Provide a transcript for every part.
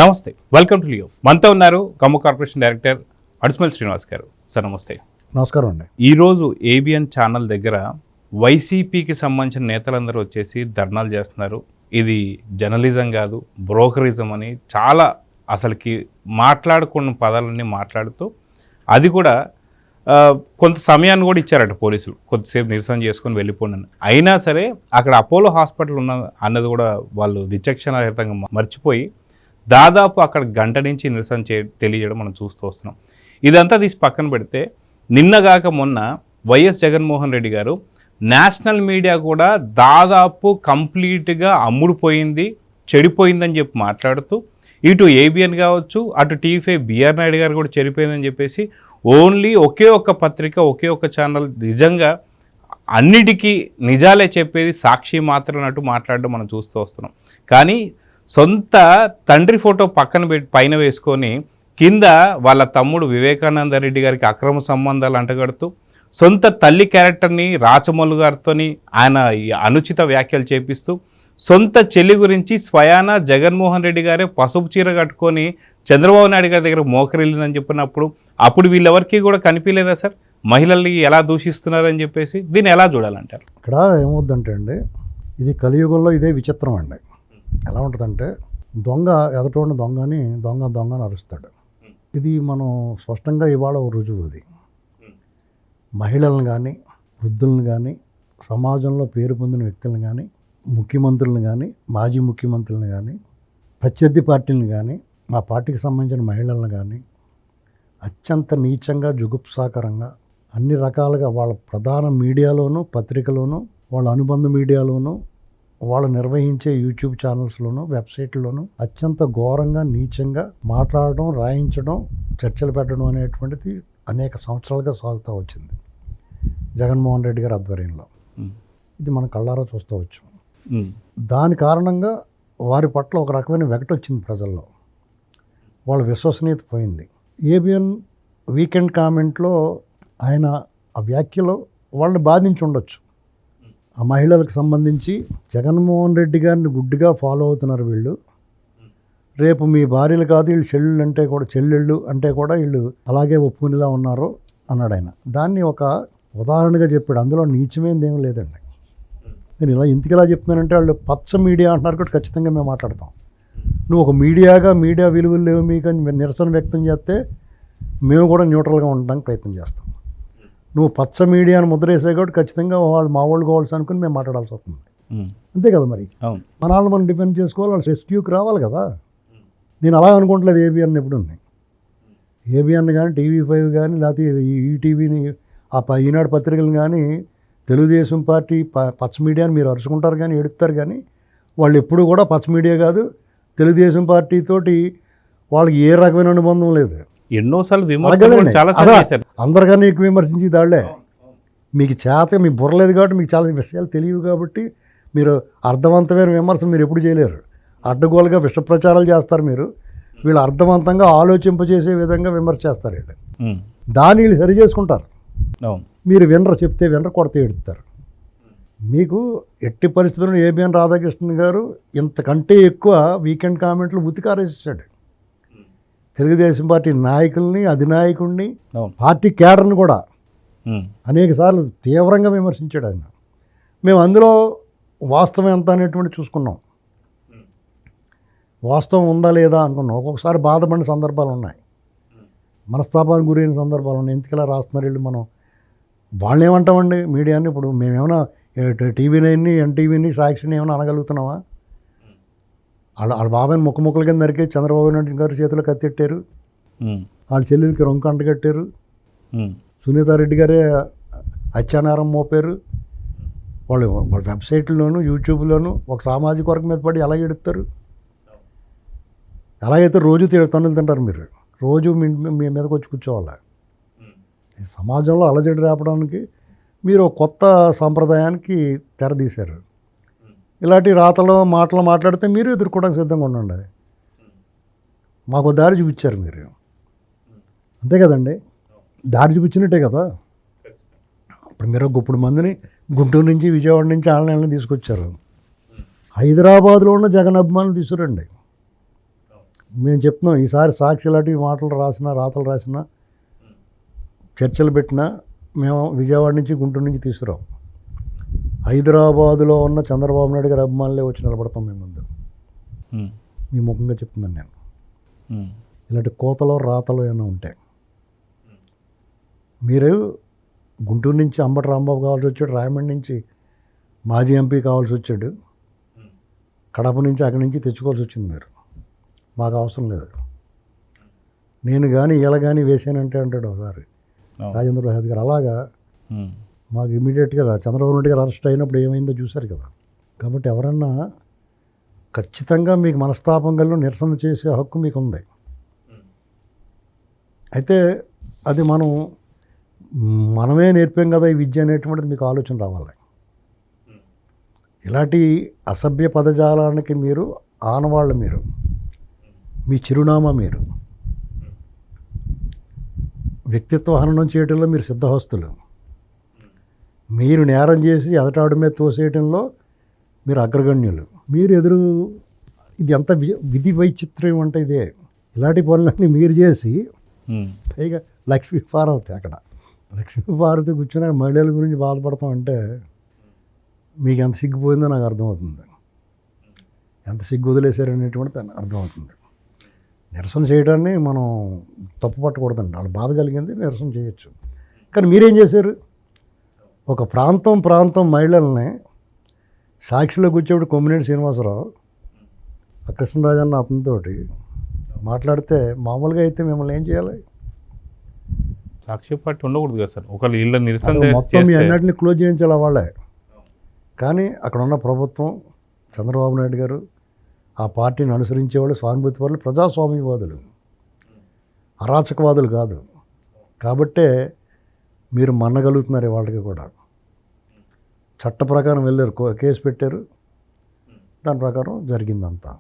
నమస్తే, welcome to Leo. మనతో ఉన్నారు ఖమ్మం కార్పొరేషన్ డైరెక్టర్ అడుసుమల్ శ్రీనివాస్ గారు. సార్ నమస్తే. నమస్కారం అండి. ఈరోజు ఏబిఎన్ ఛానల్ దగ్గర వైసీపీకి సంబంధించిన నేతలందరూ వచ్చేసి ధర్నాలు చేస్తున్నారు. ఇది జర్నలిజం కాదు, బ్రోకరిజం అని చాలా అసలుకి మాట్లాడుకున్న పదాలన్నీ మాట్లాడుతూ అది కూడా కొంత సమయాన్ని కూడా ఇచ్చారట పోలీసులు, కొద్దిసేపు నిరసన చేసుకొని వెళ్ళిపోండి. అయినా సరే అక్కడ అపోలో హాస్పిటల్ ఉన్న అన్నది కూడా వాళ్ళు విచక్షణారహితంగా మర్చిపోయి దాదాపు అక్కడ గంట నుంచి నిరసన తెలియజేయడం మనం చూస్తూ వస్తున్నాం. ఇదంతా తీసి పక్కన పెడితే నిన్నగాక మొన్న వైఎస్ జగన్మోహన్ రెడ్డి గారు నేషనల్ మీడియా కూడా దాదాపు కంప్లీట్గా అమ్ముడుపోయింది, చెడిపోయిందని చెప్పి మాట్లాడుతూ ఇటు ఏబిఎన్ కావచ్చు, అటు టీవీ బిఆర్ నాయుడు గారు కూడా చెడిపోయిందని చెప్పేసి ఓన్లీ ఒకే ఒక్క పత్రిక, ఒకే ఒక్క ఛానల్ నిజంగా అన్నిటికీ నిజాలే చెప్పేది సాక్షి మాత్రం అన్నట్టు మాట్లాడడం మనం చూస్తూ వస్తున్నాం. కానీ సొంత తండ్రి ఫోటో పైన వేసుకొని కింద వాళ్ళ తమ్ముడు వివేకానంద రెడ్డి గారికి అక్రమ సంబంధాలు అంటగడుతూ సొంత తల్లి క్యారెక్టర్ని రాచమల్లు గారితో ఆయన అనుచిత వ్యాఖ్యలు చేపిస్తూ సొంత చెల్లి గురించి స్వయాన జగన్మోహన్ రెడ్డి గారే పసుపు చీర కట్టుకొని చంద్రబాబు నాయుడు గారి దగ్గర మోకరిల్లిందని చెప్పినప్పుడు అప్పుడు వీళ్ళెవరికి కూడా కనిపించలేదా సార్ మహిళల్ని ఎలా దూషిస్తున్నారని చెప్పేసి? దీన్ని ఎలా చూడాలంటారు? ఇక్కడ ఏమవుద్దంటే అండి, ఇది కలియుగంలో ఇదే విచిత్రం అండి. ఎలా ఉంటుందంటే దొంగ ఎదటోడిని దొంగని దొంగని అరుస్తాడు. ఇది మనం స్పష్టంగా ఇవాళ రుజువు. అది మహిళలను కానీ, వృద్ధులను కానీ, సమాజంలో పేరు పొందిన వ్యక్తులను కానీ, ముఖ్యమంత్రులను కానీ, మాజీ ముఖ్యమంత్రులను కానీ, ప్రత్యర్థి పార్టీలను కానీ, మా పార్టీకి సంబంధించిన మహిళలను కానీ అత్యంత నీచంగా, జుగుప్సాకరంగా అన్ని రకాలుగా వాళ్ళ ప్రధాన మీడియాలోనూ, పత్రికలోనూ, వాళ్ళ అనుబంధ మీడియాలోనూ, వాళ్ళు నిర్వహించే యూట్యూబ్ ఛానల్స్లోనూ, వెబ్సైట్లోనూ అత్యంత ఘోరంగా, నీచంగా మాట్లాడడం, రాయించడం, చర్చలు పెట్టడం అనేటువంటిది అనేక సంవత్సరాలుగా సాగుతూ వచ్చింది జగన్మోహన్ రెడ్డి గారి ఆధ్వర్యంలో. ఇది మనం కళ్ళారా చూస్తూ వచ్చాం. దాని కారణంగా వారి పట్ల ఒక రకమైన వెగటు వచ్చింది ప్రజల్లో, వాళ్ళ విశ్వసనీయత పోయింది. ఏబిఎన్ వీకెండ్ కామెంట్లో ఆయన ఆ వ్యాఖ్యలో వాళ్ళని బాధించి ఉండొచ్చు. ఆ మహిళలకు సంబంధించి జగన్మోహన్ రెడ్డి గారిని గుడ్డిగా ఫాలో అవుతున్నారు వీళ్ళు, రేపు మీ భార్యలు కాదు వీళ్ళు చెల్లెళ్ళు అంటే కూడా వీళ్ళు అలాగే ఒప్పుకునేలా ఉన్నారు అన్నాడు ఆయన. దాన్ని ఒక ఉదాహరణగా చెప్పాడు. అందులో నీచమైంది ఏమీ లేదండి. నేను ఇలా ఇంతకిలా చెప్తున్నానంటే వాళ్ళు పచ్చ మీడియా అంటున్నారు కూడా ఖచ్చితంగా మేము మాట్లాడతాం. నువ్వు ఒక మీడియా విలువలు లేవు మీకు అని నిరసన వ్యక్తం చేస్తే మేము కూడా న్యూట్రల్గా ఉండడానికి ప్రయత్నం చేస్తాం. నువ్వు పచ్చ మీడియాను ముద్రేసే కాబట్టి ఖచ్చితంగా వాళ్ళు మా వాళ్ళు కావాల్సి అనుకుని మేము మాట్లాడాల్సి వస్తుంది. అంతే కదా మరి. మన వాళ్ళు మనం డిఫెండ్ చేసుకోవాలి, వాళ్ళు రెస్క్యూకి రావాలి కదా. నేను అలా అనుకోవట్లేదు ఏబిఎన్ ఎప్పుడు. ఏబిఎన్ కానీ, TV5 కానీ, లేకపోతే ఈటీవీని, ఈనాడు పత్రికలను కానీ, తెలుగుదేశం పార్టీ పచ్చ మీడియాని మీరు అరుచుకుంటారు కానీ, ఎడుతారు కానీ వాళ్ళు ఎప్పుడు కూడా పచ్చ మీడియా కాదు. తెలుగుదేశం పార్టీతోటి వాళ్ళకి ఏ రకమైన అనుబంధం లేదు. ఎన్నోసార్లు అందరికన్నా ఎక్కువ విమర్శించి దాళ్లే. మీకు మీ బుర్రలేదు కాబట్టి మీకు చాలా విషయాలు తెలియవు కాబట్టి మీరు అర్థవంతమైన విమర్శ మీరు ఎప్పుడు చేయలేరు. అడ్డగోలుగా విష ప్రచారాలు చేస్తారు మీరు. వీళ్ళు అర్థవంతంగా ఆలోచింపజేసే విధంగా విమర్శ చేస్తారు. వీళ్ళు దాన్ని వీళ్ళు సరి చేసుకుంటారు. మీరు చెప్తే కొడితే ఎడుతారు. మీకు ఎట్టి పరిస్థితుల్లో ఏబిఎన్ రాధాకృష్ణన్ గారు ఇంతకంటే ఎక్కువ వీకెండ్ కామెంట్లు ఉతికారేసాడు. తెలుగుదేశం పార్టీ నాయకుల్ని, అధినాయకుడిని, పార్టీ కేడర్ని కూడా అనేక సార్లు తీవ్రంగా విమర్శించాడు ఆయన. మేము అందులో వాస్తవం ఎంత అనేటువంటి చూసుకున్నాం, వాస్తవం ఉందా లేదా అనుకున్నాం. ఒక్కొక్కసారి బాధపడిన సందర్భాలు ఉన్నాయి, మనస్తాపానికి గురైన సందర్భాలు ఉన్నాయి. ఎందుకలా రాస్తున్నారు వీళ్ళు? మనం వాళ్ళని ఏమంటామండి మీడియాని? ఇప్పుడు మేమేమైనా TV9ని, NTVని, సాక్షిని ఏమైనా అనగలుగుతున్నామా? వాళ్ళ బాబాయిని ముక్కల కింద నరికే చంద్రబాబు నాయుడు గారు చేతిలో కత్తెట్టారు, వాళ్ళ చెల్లెలకి రొంక అంటగట్టారు, సునీతారెడ్డి గారే హత్యానేరం మోపారు. వాళ్ళ వెబ్సైట్లోను, యూట్యూబ్లోను ఒక సామాజిక వర్గం మీద పడి ఎలా ఎడుతారు? ఎలాగైతే రోజు తన్నులు తింటారు మీరు, రోజు మీ మీదకి వచ్చి కూర్చోవాలి. ఈ సమాజంలో అలజడి రేపడానికి మీరు కొత్త సాంప్రదాయానికి తెరదీశారు. ఇలాంటి రాతలో మాటలు మాట్లాడితే మీరు ఎదుర్కోవడానికి సిద్ధంగా ఉండండి. మాకు దారి చూపించారు మీరు, అంతే కదండి. దారి చూపించినట్టే కదా. ఇప్పుడు మీరు గుప్పుడు మందిని గుంటూరు నుంచి, విజయవాడ నుంచి, ఆన్లైన్లో తీసుకొచ్చారు. హైదరాబాద్లో ఉన్న జగన్ అభిమానులు తీసుకురండి. మేము చెప్తున్నాం ఈసారి సాక్షి లాంటి మాటలు రాసినా రాతలు రాసినా చర్చలు పెట్టినా మేము విజయవాడ నుంచి గుంటూరు నుంచి తీసుకురాం. హైదరాబాదులో ఉన్న చంద్రబాబు నాయుడు గారి అభిమానులే వచ్చి నిలబడతాం మేము ముందు. మీ ముఖంగా చెప్తున్నాను నేను. ఇలాంటి కోతలో రాతలు ఏమైనా ఉంటాయి. మీరు గుంటూరు నుంచి అంబటి రాంబాబు కావాల్సి వచ్చాడు, రాయమండ్రి నుంచి మాజీ ఎంపీ కావాల్సి వచ్చాడు, కడప నుంచి అక్కడి నుంచి తెచ్చుకోవాల్సి వచ్చింది. మీరు మాకు అవసరం లేదు. నేను కానీ ఇలా కానీ వేసానంటే అంటాడు ఒకసారి రాజేంద్ర ప్రసాద్ గారు. అలాగా మాకు ఇమీడియట్గా చంద్రబాబు నాయుడు గారు అరెస్ట్ అయినప్పుడు ఏమైందో చూశారు కదా. కాబట్టి ఎవరన్నా ఖచ్చితంగా మీకు మనస్తాపం కలిగి నిరసన చేసే హక్కు మీకు ఉంది. అయితే అది మనమే నేర్పాం కదా ఈ విద్య అనేటువంటిది మీకు ఆలోచన రావాలి. ఇలాంటి అసభ్య పదజాలానికి మీరు ఆనవాళ్ళు, మీరు మీ చిరునామా, మీరు వ్యక్తిత్వ హననం చేయడంలో మీరు సిద్ధహస్తులు. మీరు నేరం చేసి ఎదటాడు మీద తోసేయడంలో మీరు అగ్రగణ్యులు. మీరు ఇది ఎంత విధి వైచిత్ర్యం అంటే ఇదే. ఇలాంటి పనులన్నీ మీరు చేసి పైగా లక్ష్మీపార్వతి అక్కడ లక్ష్మీపార్వతి కూర్చుని మహిళల గురించి బాధపడతాం అంటే మీకు ఎంత సిగ్గుపోయిందో నాకు అర్థమవుతుంది. ఎంత సిగ్గు వదిలేశారనేటువంటిది అర్థమవుతుంది. నిరసన చేయడాన్ని మనం తప్పు పట్టకూడదండి. వాళ్ళు బాధ కలిగింది, నిరసన చేయొచ్చు. కానీ మీరేం చేశారు? ఒక ప్రాంతం మహిళల్ని సాక్షిలో కూర్చోబెట్టి కొమ్మినేని శ్రీనివాసరావు ఆ కృష్ణరాజన్న అతనితో మాట్లాడితే మామూలుగా అయితే మిమ్మల్ని ఏం చేయాలి? సాక్షి పార్టీ ఉండకూడదు కదా సార్. ఒకళ్ళు ఇళ్ళ నిరసన మొత్తం మీ అన్నింటినీ క్లోజ్ చేయించాలి వాళ్ళే. కానీ అక్కడ ఉన్న ప్రభుత్వం, చంద్రబాబు నాయుడు గారు, ఆ పార్టీని అనుసరించేవాళ్ళు సానుభూతి వాళ్ళు, ప్రజాస్వామ్యవాదులు, అరాచకవాదులు కాదు. కాబట్టే మీరు మన్నగలుగుతున్నారు వాళ్ళకి కూడా. చట్ట ప్రకారం వెళ్ళారు, కేసు పెట్టారు, దాని ప్రకారం జరిగిందంతా.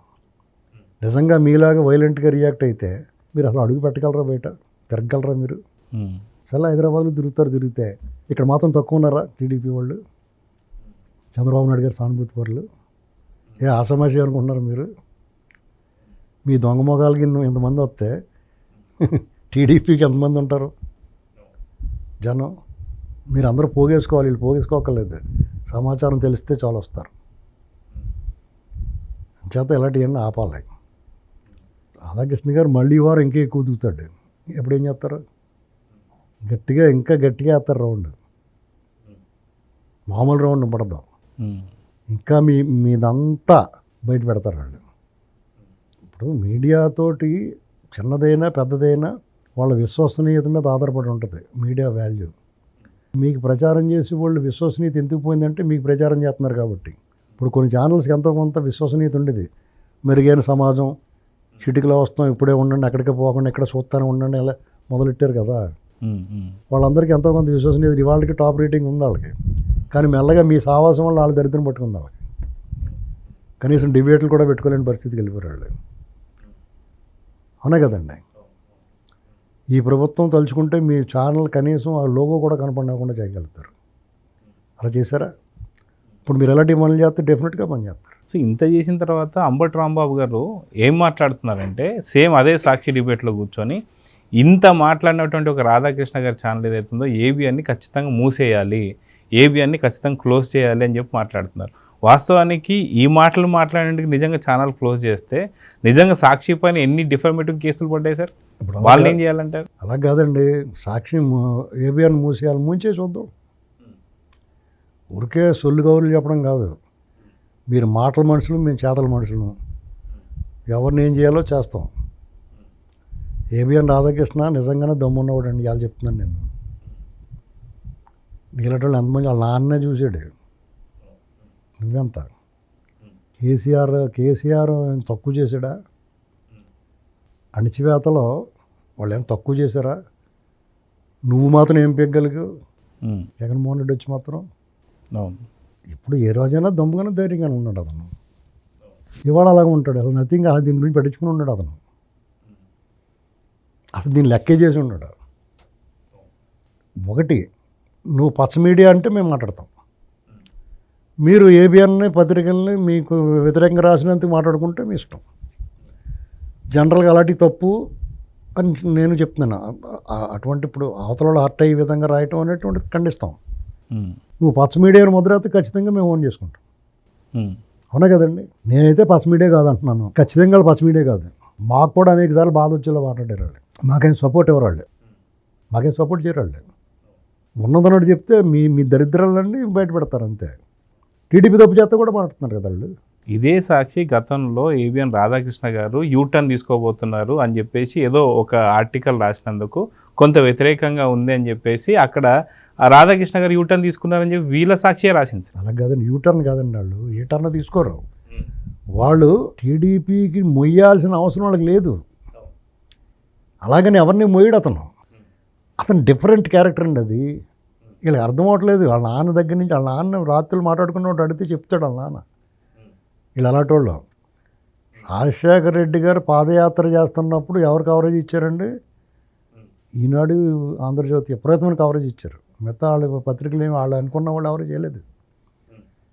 నిజంగా మీలాగా వైలెంట్గా రియాక్ట్ అయితే మీరు అసలు అడుగు పెట్టగలరా? బయట తిరగలరా మీరు? చాలా హైదరాబాద్లో తిరిగితే ఇక్కడ మాత్రం తక్కువ ఉన్నారా టీడీపీ వాళ్ళు, చంద్రబాబు నాయుడు గారు సానుభూతి పరులు? ఏ ఆసమాషి అనుకుంటున్నారు మీరు? మీ దొంగ మొగాలకి ఎంతమంది వస్తే టీడీపీకి ఎంతమంది ఉంటారు జనం? మీరు అందరూ పోగేసుకోవాలి. వీళ్ళు పోగేసుకోకర్లేదు. సమాచారం తెలిస్తే చాలా వస్తారు. చేత ఇలాంటివన్నీ ఆపాలి. రాధాకృష్ణ గారు మళ్ళీ వారం ఇంకా ఎక్కువ దిగుతాడు. ఎప్పుడేం చేస్తారు? ఇంకా గట్టిగా వేస్తారు రౌండ్. మామూలు రౌండ్ పడదు. ఇంకా మీదంతా బయట పెడతారు వాళ్ళు. ఇప్పుడు మీడియాతోటి చిన్నదైనా పెద్దదైనా వాళ్ళ విశ్వసనీయత మీద ఆధారపడి ఉంటుంది మీడియా వాల్యూ. మీకు ప్రచారం చేసి వాళ్ళు విశ్వసనీయత ఎందుకు పోయిందంటే మీకు ప్రచారం చేస్తున్నారు కాబట్టి. ఇప్పుడు కొన్ని ఛానల్స్కి ఎంతో కొంత విశ్వసనీయత ఉండేది. మెరుగైన సమాజం, చిటికలో వస్తాం, ఇప్పుడే ఉండండి, ఎక్కడికి పోకుండా ఎక్కడ చూస్తానే ఉండండి, అలా మొదలెట్టారు కదా. వాళ్ళందరికీ ఎంతో కొంత విశ్వసనీయత, ఇవాళకి టాప్ రేటింగ్ ఉంది వాళ్ళకి. కానీ మెల్లగా మీ సావాసం వల్ల వాళ్ళ దరిద్రం పట్టుకుంది వాళ్ళకి. కనీసం డిబేట్లు కూడా పెట్టుకోలేని పరిస్థితికి వెళ్ళిపోయారు వాళ్ళు. అవునా కదండి? ఈ ప్రభుత్వం తలుచుకుంటే మీ ఛానల్ కనీసం ఆ లోగో కూడా కనపడకుండా చేయగలుగుతారు. అలా చేశారా? ఇప్పుడు మీరు ఎలాంటి పనులు చేస్తే డెఫినెట్గా పని చేస్తారు. సో ఇంత చేసిన తర్వాత అంబటి రాంబాబు గారు ఏం మాట్లాడుతున్నారంటే, సేమ్ అదే సాక్షి డిబేట్లో కూర్చొని ఇంత మాట్లాడినటువంటి ఒక రాధాకృష్ణ గారి ఛానల్ ఏదైతుందో ఏబిఎన్ని ఖచ్చితంగా మూసేయాలి, ఏబిఎన్ని ఖచ్చితంగా క్లోజ్ చేయాలి అని చెప్పి మాట్లాడుతున్నారు. వాస్తవానికి ఈ మాటలు మాట్లాడడానికి నిజంగా ఛానల్ క్లోజ్ చేస్తే నిజంగా సాక్షి పైన ఎన్ని డిఫర్మేటివ్ కేసులు పడ్డాయి సార్? వాళ్ళు ఏం చేయాలంటారు? అలా కాదండి, సాక్షి ఏబిఎన్ మూసేయాలి, ముంచే చూద్దాం. ఊరికే సొల్లు గౌరులు చెప్పడం కాదు. మీరు మాటల మనుషులు, మేము చేతల మనుషులు. ఎవరిని ఏం చేయాలో చేస్తాం. ఏబిఎన్ రాధాకృష్ణ నిజంగానే దమ్మున్నవాడు అండి. ఇవాళ చెప్తున్నాను నేను. ఇలాంటి వాళ్ళు ఎంతమంది వాళ్ళ నాన్నే చూసాడు. నువ్వెంత? కేసీఆర్ తక్కువ చేశాడా? అణిచివేతలో వాళ్ళు ఏం తక్కువ చేశారా? నువ్వు మాత్రం ఏం పెగ్గలిగావు? జగన్మోహన్ రెడ్డి వచ్చి మాత్రం ఇప్పుడు ఏ రోజైనా దమ్ముగానే ధైర్యంగానే ఉన్నాడు అతను. ఇవాళ అలాగే ఉంటాడు. అసలు నథింగ్, అలా దీని గురించి పట్టించుకుని ఉన్నాడు అతను. అసలు దీన్ని లెక్కే చేసి ఉన్నాడు. ఒకటి, నువ్వు పచ్చ మీడియా అంటే మేము మాట్లాడతాం. మీరు ఏబిఎన్ని పత్రికల్ని మీకు వ్యతిరేకంగా రాసినందుకు మాట్లాడుకుంటే మీ ఇష్టం. జనరల్గా అలాంటి తప్పు అని నేను చెప్తున్నాను. అటువంటి ఇప్పుడు అవతల హర్ట్ అయ్యే విధంగా రాయటం అనేటువంటిది ఖండిస్తాం. నువ్వు పచ్చ మీడియాను ముద్ర అయితే ఖచ్చితంగా మేము ఓన్ చేసుకుంటాం. అవునా కదండి? నేనైతే పచ్చ మీడియా కాదంటున్నాను, ఖచ్చితంగా పచ్చ మీడియా కాదు. మాకు కూడా అనేక సార్లు బాధ వచ్చేలా మాట్లాడారు వాళ్ళు. మాకేం సపోర్ట్ ఎవరు వాళ్ళు, మాకేం సపోర్ట్ చేయరు వాళ్ళు. ఉన్నదన్నట్టు చెప్తే మీ దరిద్రాలన్నీ బయట పెడతారు అంతే. టీడీపీ తప్పు చేత కూడా మాట్లాడుతున్నారు కదా వాళ్ళు. ఇదే సాక్షి గతంలో ఏబిఎన్ రాధాకృష్ణ గారు యూటర్న్ తీసుకోబోతున్నారు అని చెప్పేసి ఏదో ఒక ఆర్టికల్ రాసినందుకు కొంత వ్యతిరేకంగా ఉంది అని చెప్పేసి అక్కడ ఆ రాధాకృష్ణ గారు యూటర్న్ తీసుకున్నారని చెప్పి వీళ్ళ సాక్షియే రాసింది సార్. అలా కాదండి, యూటర్న్ కాదండి, వాళ్ళు ఏ టర్న్ తీసుకోరు. వాళ్ళు టీడీపీకి మొయ్యాల్సిన అవసరం వాళ్ళకి లేదు. అలాగని ఎవరిని మొయ్యడు అతను డిఫరెంట్ క్యారెక్టర్ అండి. అది వీళ్ళకి అర్థం అవ్వట్లేదు. వాళ్ళ నాన్న దగ్గర నుంచి వాళ్ళ నాన్న రాత్రులు మాట్లాడుకున్నట్టు అడిగితే చెప్తాడు వాళ్ళ నాన్న. వీళ్ళు అలాంటి వాళ్ళు. రాజశేఖర రెడ్డి గారు పాదయాత్ర చేస్తున్నప్పుడు ఎవరు కవరేజ్ ఇచ్చారండి? ఈనాడు, ఆంధ్రజ్యోతి విపరీతమైన కవరేజ్ ఇచ్చారు. మిగతా వాళ్ళ పత్రికలు ఏమి వాళ్ళు అనుకున్న వాళ్ళు ఎవరు చేయలేదు.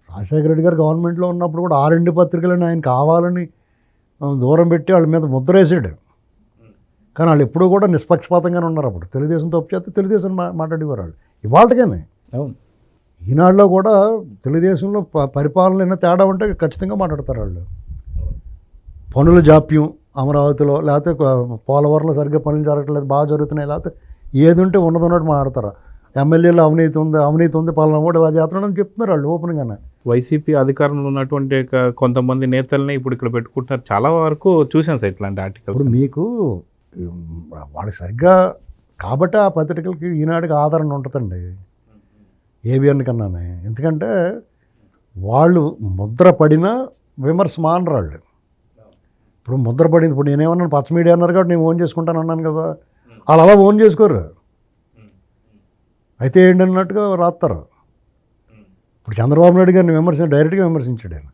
రాజశేఖర రెడ్డి గారు గవర్నమెంట్లో ఉన్నప్పుడు కూడా 6 పత్రికలను ఆయన కావాలని దూరం పెట్టి వాళ్ళ మీద ముద్ర వేసాడు. కానీ వాళ్ళు ఎప్పుడూ కూడా నిష్పక్షపాతంగానే ఉన్నారు. అప్పుడు తెలుగుదేశం తప్పు చేస్తే తెలుగుదేశం మాట్లాడేవారు వాళ్ళు. ఇవాళకనే అవును, ఈనాడులో కూడా తెలుగుదేశంలో పరిపాలన ఏమైనా తేడా ఉంటే ఖచ్చితంగా మాట్లాడతారు వాళ్ళు. పనుల జాప్యం అమరావతిలో, లేకపోతే పోలవరంలో సరిగ్గా పనులు జరగట్లేదు, బాగా జరుగుతున్నాయి, లేకపోతే ఏది ఉంటే ఉన్నదన్నట్టు మాట్లాడతారు. ఎమ్మెల్యేలు అవినీతి ఉంది పలానా కూడా ఇలా చేస్తున్నాడని చెప్తున్నారు వాళ్ళు ఓపెన్గానే. వైసీపీ అధికారంలో ఉన్నటువంటి కొంతమంది నేతల్ని ఇప్పుడు ఇక్కడ పెట్టుకుంటున్నారు. చాలా వరకు చూసాను సార్ ఇట్లాంటి ఆర్టికల్స్. ఇప్పుడు మీకు వాళ్ళకి సరిగ్గా కాబట్టి ఆ పత్రికలకి ఈనాడుకి ఆదరణ ఉంటుందండి ఏబిఎన్ కన్నానే. ఎందుకంటే వాళ్ళు ముద్ర పడినా విమర్శ మానరు వాళ్ళు. ఇప్పుడు ముద్ర పడింది, ఇప్పుడు నేనేమన్నాను పచ్చ మీడియా అన్నారు కాబట్టి నేను ఓన్ చేసుకుంటాను అన్నాను కదా, వాళ్ళు అలా ఓన్ చేసుకోరు. అయితే ఏంటన్నట్టుగా రాస్తారు. ఇప్పుడు చంద్రబాబు నాయుడు గారిని డైరెక్ట్గా విమర్శించాడు ఆయన,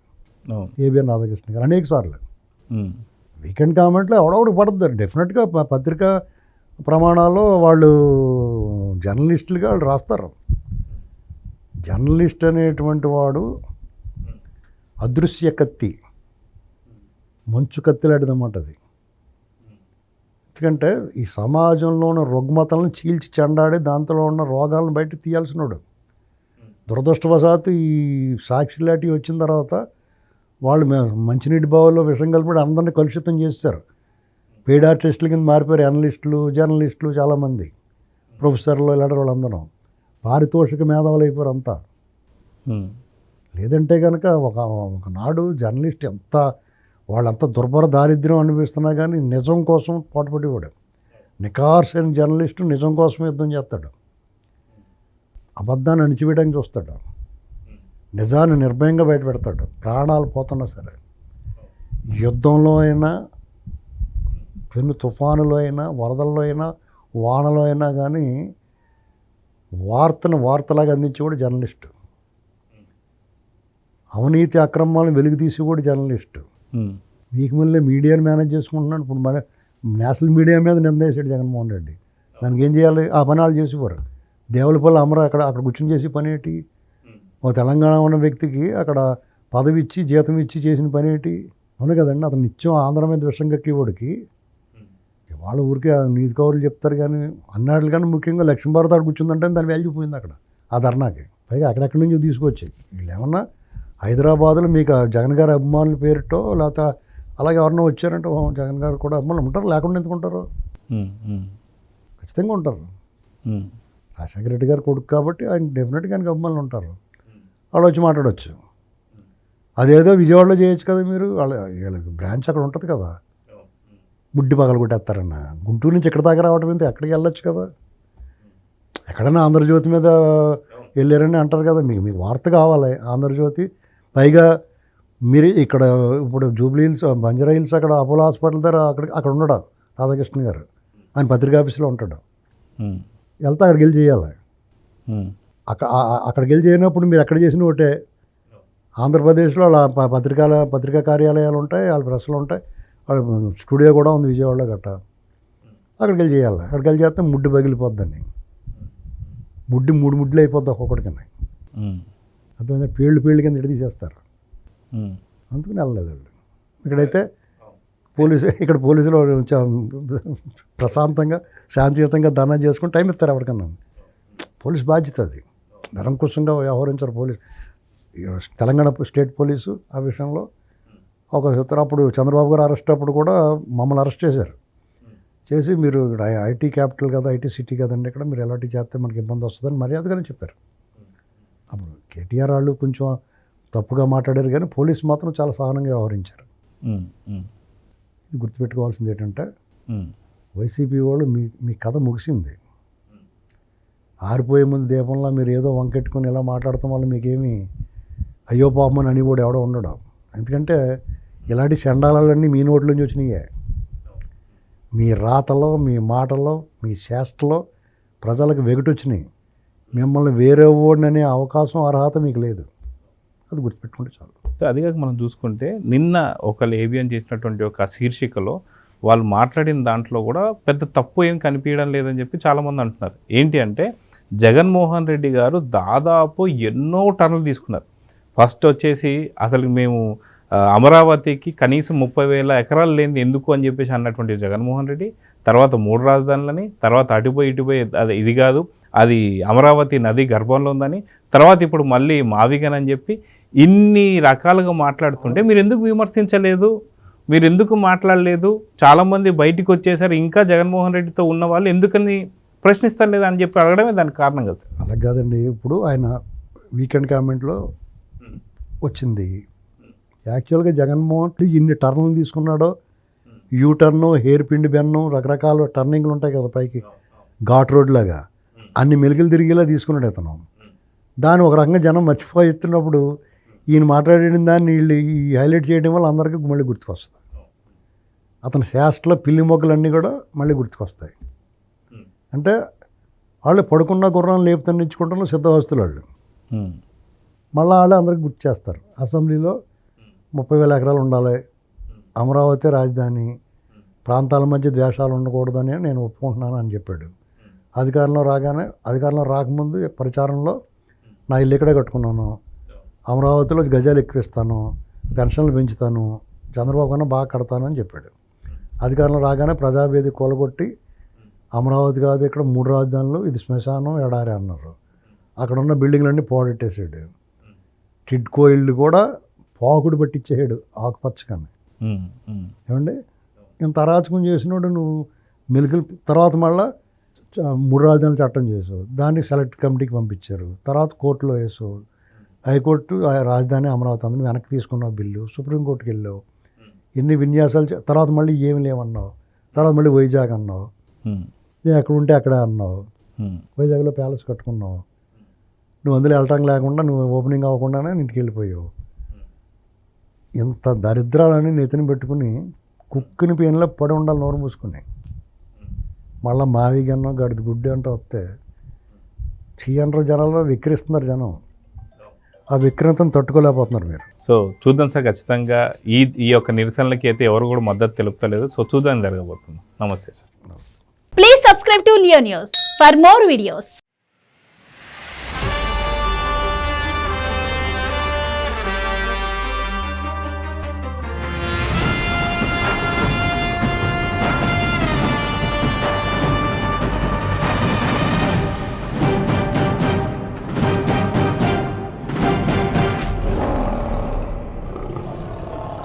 ఏబిఎన్ రాధాకృష్ణ గారు అనేక సార్లు. వీకెండ్ కామెంట్లో ఎవడొకటి పడుతుంది డెఫినెట్గా. పత్రికా ప్రమాణాల్లో వాళ్ళు జర్నలిస్టులుగా వాళ్ళు రాస్తారు. జర్నలిస్ట్ అనేటువంటి వాడు అదృశ్య కత్తి, మంచు కత్తి లాంటిదన్నమాట అది. ఎందుకంటే ఈ సమాజంలో ఉన్న రుగ్మతలను చీల్చి చెండాడి దాంట్లో ఉన్న రోగాలను బయట తీయాల్సినోడు. దురదృష్టవశాత్తు ఈ సాక్షి లాంటివి వచ్చిన తర్వాత వాళ్ళు మంచినీటి బావుల్లో విషం కలిపి అందరినీ కలుషితం చేస్తారు. పెయిడ్ ఆర్టిస్టుల కింద మారిపోయారు అనలిస్టులు, జర్నలిస్టులు, చాలామంది ప్రొఫెసర్లు ఇలాంటి వాళ్ళందరూ పారితోషిక మేధావులు అయిపోయారు అంతా. లేదంటే కనుక ఒకనాడు జర్నలిస్ట్ వాళ్ళంతా దుర్భర దారిద్ర్యం అనిపిస్తున్నా కానీ నిజం కోసం పోటపడేవాడు. నికార్సైన జర్నలిస్టు నిజం కోసం యుద్ధం చేస్తాడు, అబద్ధాన్ని అణిచివేయడానికి చూస్తాడు, నిజాన్ని నిర్భయంగా బయట పెడతాడు. ప్రాణాలు పోతున్నా సరే, యుద్ధంలో అయినా, పెను తుఫానులో అయినా, వరదల్లో అయినా, వానలో అయినా కానీ వార్తలాగా అందించేవాడు జర్నలిస్టు. అవినీతి అక్రమాలను వెలుగు తీసేవాడు జర్నలిస్టు. మీకు మళ్ళీ మీడియాని మేనేజ్ చేసుకుంటున్నాడు. ఇప్పుడు మన నేషనల్ మీడియా మీద నిందేశాడు జగన్మోహన్ రెడ్డి. దానికి ఏం చేయాలి? ఆ పని వాళ్ళు చేసేవారు. దేవులపల్లి అమర అక్కడ కూర్చొని చేసి పని ఏంటి? ఒక తెలంగాణ ఉన్న వ్యక్తికి అక్కడ పదవి ఇచ్చి జీతం ఇచ్చి చేసిన పని ఏంటి? అవును కదండి. అతను నిత్యం ఆంధ్ర మీద విషం కక్కేవాడికి వాళ్ళ ఊరికే నీతి కౌరులు చెప్తారు కానీ అన్నాటికన్నా ముఖ్యంగా లక్ష్మీభారత్ ఆడ కూర్చుందంటే దాని వాల్యూ పోయింది అక్కడ ఆ ధర్నాకి. పైగా అక్కడెక్కడి నుంచి తీసుకొచ్చి వీళ్ళు ఏమన్నా హైదరాబాద్లో మీకు జగన్ గారి అభిమానుల పేరుతో లేకపోతే అలాగే ఎవరన్నా వచ్చారంటే జగన్ గారు కూడా అభిమానులు ఉంటారు, లేకుండా ఎందుకుంటారు? ఖచ్చితంగా ఉంటారు. రాజశేఖర రెడ్డి గారు కొడుకు కాబట్టి ఆయన డెఫినెట్గా ఆయనకి అభిమానులు ఉంటారు. వాళ్ళు వచ్చి మాట్లాడవచ్చు. అదేదో విజయవాడలో చేయొచ్చు కదా మీరు. వీళ్ళకి బ్రాంచ్ అక్కడ ఉంటుంది కదా, ముడ్డి పగలు కొట్టేస్తారన్న. గుంటూరు నుంచి ఎక్కడ దాకా రావడం ఎంత, ఎక్కడికి వెళ్ళొచ్చు కదా. ఎక్కడైనా ఆంధ్రజ్యోతి మీద వెళ్ళారని అంటారు కదా. మీకు వార్త కావాలి ఆంధ్రజ్యోతి. పైగా మీరు ఇక్కడ ఇప్పుడు జూబ్లీ హిల్స్, బంజారా హిల్స్ అక్కడ అపోలో హాస్పిటల్ దగ్గర అక్కడ ఉన్నాడు రాధాకృష్ణ గారు. ఆయన పత్రికా ఆఫీస్లో ఉంటాడు. వెళ్తే అక్కడికి వెళ్ళి చేయాలి. అక్కడికి వెళ్ళి చేయనప్పుడు మీరు ఎక్కడ చేసిన ఒకటే. ఆంధ్రప్రదేశ్లో వాళ్ళ పత్రికా కార్యాలయాలు ఉంటాయి, వాళ్ళ ప్రెస్లు ఉంటాయి, వాళ్ళ స్టూడియో కూడా ఉంది విజయవాడలో గట్ట. అక్కడికి వెళ్ళి చేయాలి. అక్కడికి వెళ్ళి చేస్తే ముడ్డు పగిలిపోద్దని, మూడు ముడ్లు అయిపోద్ది ఒక్కొక్కటి కింద. అర్థమైందా? పేళ్ళు కింద ఇటు తీసేస్తారు. అందుకని వెళ్ళలేదు వాళ్ళు. ఇక్కడైతే ఇక్కడ పోలీసులు ప్రశాంతంగా శాంతియుతంగా ధర్నా చేసుకుని టైం ఇస్తారు ఎవరికన్నా. పోలీస్ బాధ్యత అది, నిరంకుశంగా వ్యవహరించారు పోలీసు. తెలంగాణ స్టేట్ పోలీసు ఆ విషయంలో ఒక అప్పుడు చంద్రబాబు గారు అరెస్ట్ అప్పుడు కూడా మమ్మల్ని అరెస్ట్ చేశారు. చేసి మీరు ఇక్కడ ఐటీ క్యాపిటల్ కదా, ఐటీ సిటీ కదండి, ఇక్కడ మీరు ఎలాంటి చేస్తే మనకి ఇబ్బంది వస్తుందని మర్యాదగానే చెప్పారు. అప్పుడు కేటీఆర్ వాళ్ళు కొంచెం తప్పుగా మాట్లాడారు, కానీ పోలీసు మాత్రం చాలా సహనంగా వ్యవహరించారు. ఇది గుర్తుపెట్టుకోవాల్సింది ఏంటంటే వైసీపీ వాళ్ళు మీ కథ ముగిసింది. ఆరిపోయే ముందు దీపంలో మీరు ఏదో వంకెట్టుకుని ఇలా మాట్లాడటం వల్ల మీకేమీ అయ్యో పాపమని అని కూడా ఎవడో ఉండడు. ఎందుకంటే ఇలాంటి చండాలన్నీ మీ నోట్ల నుంచి వచ్చినాయే. మీ రాతలో, మీ మాటలో, మీ చేష్టలో ప్రజలకు వెగటొచ్చినాయి. మిమ్మల్ని వేరే ఓడిని అనే అవకాశం, అర్హత మీకు లేదు. అది గుర్తుపెట్టుకుంటే చాలు. సో అదిగాక మనం చూసుకుంటే నిన్న ఒకళ్ళు ఏబిఎన్ చేసినటువంటి ఒక శీర్షికలో వాళ్ళు మాట్లాడిన దాంట్లో కూడా పెద్ద తప్పు ఏం కనిపించడం లేదని చెప్పి చాలామంది అంటున్నారు. ఏంటి అంటే జగన్మోహన్ రెడ్డి గారు దాదాపు ఎన్నో టన్నులు తీసుకున్నారు. ఫస్ట్ వచ్చేసి అసలు మేము అమరావతికి కనీసం 30,000 ఎకరాలు లేని ఎందుకు అని చెప్పేసి అన్నటువంటి జగన్మోహన్ రెడ్డి, తర్వాత 3 రాజధానులని, తర్వాత అటుపోయి అది ఇది కాదు, అది అమరావతి నది గర్భంలో ఉందని, తర్వాత ఇప్పుడు మళ్ళీ మావిగన్ చెప్పి ఇన్ని రకాలుగా మాట్లాడుతుంటే మీరు ఎందుకు విమర్శించలేదు, మీరు ఎందుకు మాట్లాడలేదు? చాలామంది బయటికి వచ్చేసారు, ఇంకా జగన్మోహన్ రెడ్డితో ఉన్న వాళ్ళు ఎందుకని ప్రశ్నిస్తారు లేదా అని చెప్పి అడగడమే దానికి కారణం కదా సార్. అలా కాదండి, ఇప్పుడు ఆయన వీకెండ్ కామెంట్లో వచ్చింది. యాక్చువల్గా జగన్మోహన్ రెడ్డి ఇన్ని టర్న్లు తీసుకున్నాడో, యూ టర్ను, హెయిర్ పిండి బెన్ను, రకరకాల టర్నింగ్లు ఉంటాయి కదా పైకి ఘాట్ రోడ్ లాగా, అన్ని మెలికలు తిరిగేలా తీసుకున్నాడు అతను. దాన్ని ఒక రకంగా జనం మర్చిపోతున్నప్పుడు ఈయన మాట్లాడిన దాన్ని వీళ్ళు ఈ హైలైట్ చేయడం వల్ల అందరికీ మళ్ళీ గుర్తుకొస్తుంది. అతని శాస్త్రలో పిల్లి మొగ్గలన్నీ కూడా మళ్ళీ గుర్తుకొస్తాయి. అంటే వాళ్ళు పడుకున్న గుర్రాన్ని లేపుతన్నించుకుంటున్న సిద్ధవస్తులు వాళ్ళు. మళ్ళీ వాళ్ళే అందరికి గుర్తు చేస్తారు. అసెంబ్లీలో 30,000 ఎకరాలు ఉండాలి, అమరావతి రాజధాని, ప్రాంతాల మధ్య ద్వేషాలు ఉండకూడదని నేను ఒప్పుకుంటున్నాను అని చెప్పాడు. అధికారంలో రాకముందు ప్రచారంలో నా ఇల్లు ఇక్కడే కట్టుకున్నాను, అమరావతిలో గజాలు ఎక్కువిస్తాను, పెన్షన్లు పెంచుతాను, చంద్రబాబు కన్నా బాగా కడతాను అని చెప్పాడు. అధికారంలో రాగానే ప్రజావేది కూలగొట్టి అమరావతి కాదు ఇక్కడ 3 రాజధానులు, ఇది శ్మశానం, ఎడారి అన్నారు. అక్కడ ఉన్న బిల్డింగ్లన్నీ పోడెట్టేసాడు. టిడ్కో ఇళ్ళు కూడా పాకుడు పట్టించేసాడు ఆకుపచ్చగానే. ఏమండి ఇంత అరాచకం చేసినోడు నువ్వు మెలికలు. తర్వాత మళ్ళీ 3 రాజధానుల చట్టం చేసావు, దాన్ని సెలెక్ట్ కమిటీకి పంపించారు, తర్వాత కోర్టులో వేసావు, హైకోర్టు రాజధాని అమరావతి అందరూ వెనక్కి తీసుకున్నావు బిల్లు, సుప్రీంకోర్టుకి వెళ్ళావు, ఎన్ని విన్యాసాలు తర్వాత మళ్ళీ ఏమి లేవన్నావు, తర్వాత మళ్ళీ వైజాగ్ అన్నావు, నేను ఎక్కడ ఉంటే అక్కడే అన్నావు, వైజాగ్లో ప్యాలెస్ కట్టుకున్నావు, నువ్వు అందులో వెళ్ళటం లేకుండా నువ్వు ఓపెనింగ్ అవ్వకుండానే ఇంటికి వెళ్ళిపోయావు. ఇంత దరిద్రాలని నెత్తిని పెట్టుకుని కుక్కుని పేనులో పడి ఉండాలి నోరు మూసుకుని. మళ్ళీ మావిగన్నో గడిది గుడ్డి అంటూ వస్తే చీయనరు జనాల్లో విక్రిస్తున్నారు జనం. ఆ విక్రతను తట్టుకోలేకపోతున్నారు మీరు. సో చూద్దాం సార్, ఖచ్చితంగా ఈ యొక్క నిరసనలకి అయితే ఎవరు కూడా మద్దతు తెలుపుతలేదు. సో చూద్దాం జరగబోతుంది. నమస్తే sir. Please subscribe to Leo News for more videos.